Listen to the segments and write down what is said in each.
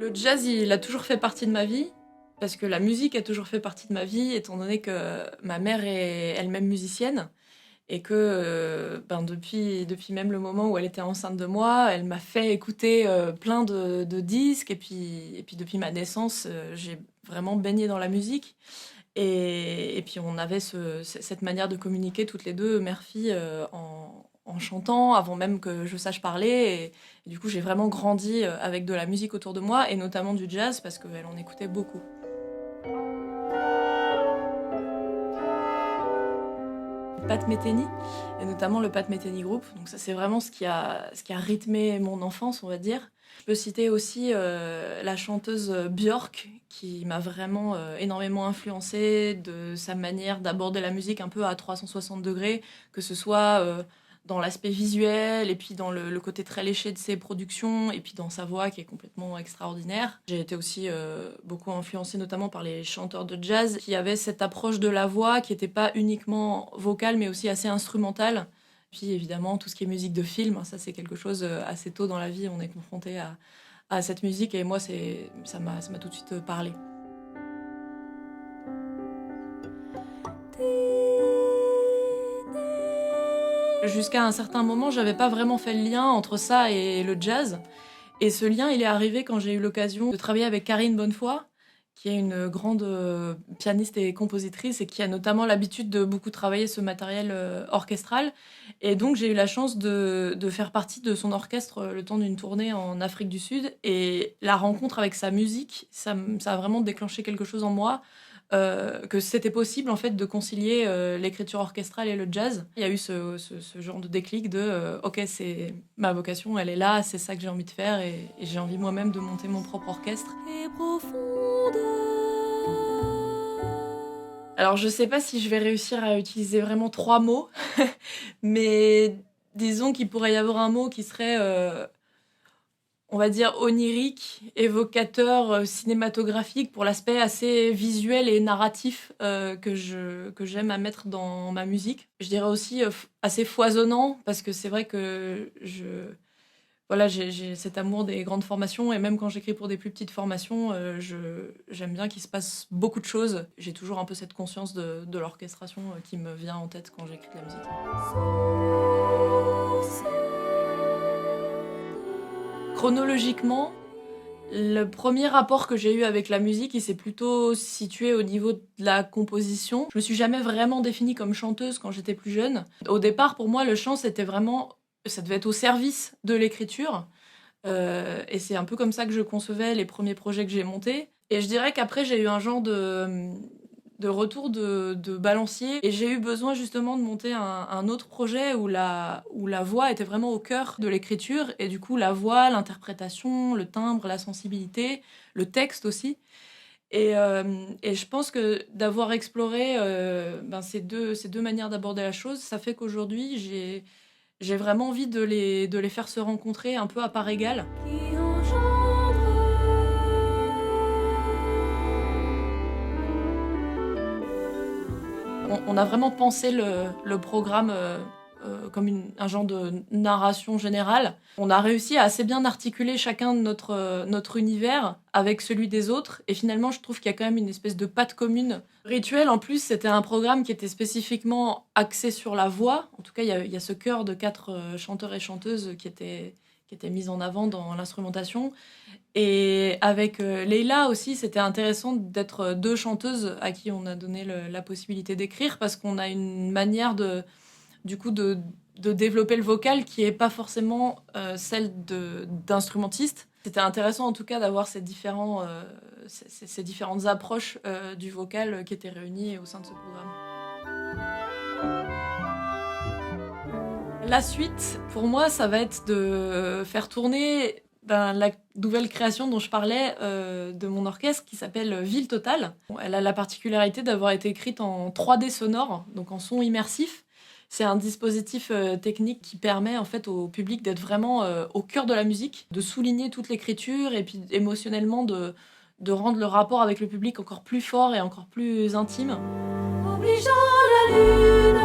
Le jazz, il a toujours fait partie de ma vie, parce que la musique a toujours fait partie de ma vie, étant donné que ma mère est elle-même musicienne, et que depuis même le moment où elle était enceinte de moi, elle m'a fait écouter plein de disques, et puis depuis ma naissance, j'ai vraiment baigné dans la musique. Et puis on avait cette manière de communiquer toutes les deux, mère-fille, en chantant, avant même que je sache parler. Et du coup, j'ai vraiment grandi avec de la musique autour de moi, et notamment du jazz, parce qu'elle en écoutait beaucoup. Pat Metheny, et notamment le Pat Metheny Group. Donc ça, c'est vraiment ce qui a rythmé mon enfance, on va dire. Je peux citer aussi la chanteuse Björk, qui m'a vraiment énormément influencée de sa manière d'aborder la musique un peu à 360 degrés, que ce soit dans l'aspect visuel, et puis dans le côté très léché de ses productions, et puis dans sa voix qui est complètement extraordinaire. J'ai été aussi beaucoup influencée notamment par les chanteurs de jazz qui avaient cette approche de la voix qui n'était pas uniquement vocale mais aussi assez instrumentale. Puis évidemment tout ce qui est musique de film, ça c'est quelque chose assez tôt dans la vie, on est confronté à cette musique, et moi ça m'a tout de suite parlé. Jusqu'à un certain moment, j'avais pas vraiment fait le lien entre ça et le jazz. Et ce lien, il est arrivé quand j'ai eu l'occasion de travailler avec Karine Bonnefoy, qui est une grande pianiste et compositrice, et qui a notamment l'habitude de beaucoup travailler ce matériel orchestral. Et donc j'ai eu la chance de faire partie de son orchestre le temps d'une tournée en Afrique du Sud. Et la rencontre avec sa musique, ça a vraiment déclenché quelque chose en moi, que c'était possible en fait de concilier l'écriture orchestrale et le jazz. Il y a eu ce genre de déclic de ok, c'est ma vocation, elle est là, c'est ça que j'ai envie de faire, et j'ai envie moi-même de monter mon propre orchestre. Et profonde. Alors je sais pas si je vais réussir à utiliser vraiment 3 mots, mais disons qu'il pourrait y avoir un mot qui serait on va dire onirique, évocateur, cinématographique, pour l'aspect assez visuel et narratif que j'aime à mettre dans ma musique. Je dirais aussi assez foisonnant, parce que c'est vrai que voilà, j'ai cet amour des grandes formations, et même quand j'écris pour des plus petites formations, j'aime bien qu'il se passe beaucoup de choses. J'ai toujours un peu cette conscience de l'orchestration qui me vient en tête quand j'écris de la musique. Chronologiquement, le premier rapport que j'ai eu avec la musique, il s'est plutôt situé au niveau de la composition. Je me suis jamais vraiment définie comme chanteuse quand j'étais plus jeune. Au départ, pour moi, le chant, ça devait être au service de l'écriture. Et c'est un peu comme ça que je concevais les premiers projets que j'ai montés. Et je dirais qu'après, j'ai eu un genre de retour de balancier, et j'ai eu besoin justement de monter un autre projet où la voix était vraiment au cœur de l'écriture, et du coup la voix, l'interprétation, le timbre, la sensibilité, le texte aussi. Et je pense que d'avoir exploré ces deux manières d'aborder la chose, ça fait qu'aujourd'hui j'ai vraiment envie de les faire se rencontrer un peu à part égale. On a vraiment pensé le programme comme un genre de narration générale. On a réussi à assez bien articuler chacun de notre univers avec celui des autres. Et finalement, je trouve qu'il y a quand même une espèce de patte commune. Rituel, en plus, c'était un programme qui était spécifiquement axé sur la voix. En tout cas, il y a ce chœur de 4 chanteurs et chanteuses qui était mis en avant dans l'instrumentation. Et avec Leïla aussi, c'était intéressant d'être deux chanteuses à qui on a donné la possibilité d'écrire, parce qu'on a une manière du coup, de développer le vocal qui est pas forcément celle d'instrumentiste. C'était intéressant en tout cas d'avoir ces différentes approches du vocal qui étaient réunies au sein de ce programme. La suite, pour moi, ça va être de faire tourner la nouvelle création dont je parlais de mon orchestre, qui s'appelle Ville Totale. Elle a la particularité d'avoir été écrite en 3D sonore, donc en son immersif. C'est un dispositif technique qui permet en fait au public d'être vraiment au cœur de la musique, de souligner toute l'écriture, et puis émotionnellement de rendre le rapport avec le public encore plus fort et encore plus intime. Obligeant la lune.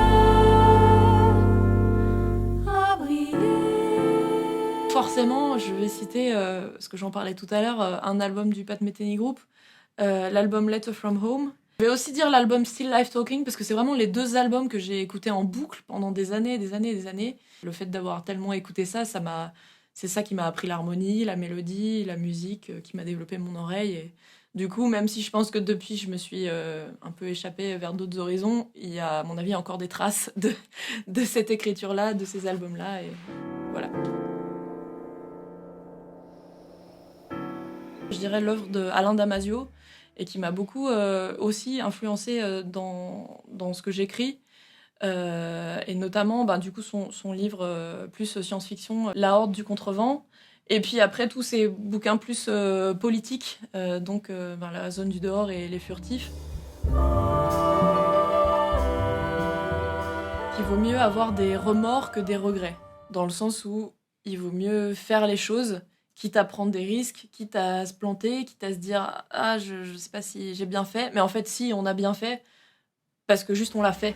forcément, je vais citer, parce que j'en parlais tout à l'heure, un album du Pat Metheny Group, l'album Letter From Home. Je vais aussi dire l'album Still Life Talking, parce que c'est vraiment les 2 albums que j'ai écoutés en boucle pendant des années, des années, des années. Le fait d'avoir tellement écouté ça, c'est ça qui m'a appris l'harmonie, la mélodie, la musique, qui m'a développé mon oreille. Et du coup, même si je pense que depuis, je me suis un peu échappée vers d'autres horizons, il y a, à mon avis, encore des traces de cette écriture-là, de ces albums-là. Et voilà. Je dirais l'œuvre de Alain Damasio, et qui m'a beaucoup aussi influencée dans ce que j'écris. Et notamment, du coup, son livre plus science-fiction, La Horde du Contrevent. Et puis après, tous ces bouquins plus politiques, donc La Zone du Dehors et Les Furtifs. Il vaut mieux avoir des remords que des regrets, dans le sens où il vaut mieux faire les choses, quitte à prendre des risques, quitte à se planter, quitte à se dire « Ah, je sais pas si j'ai bien fait », mais en fait, si, on a bien fait, parce que juste on l'a fait.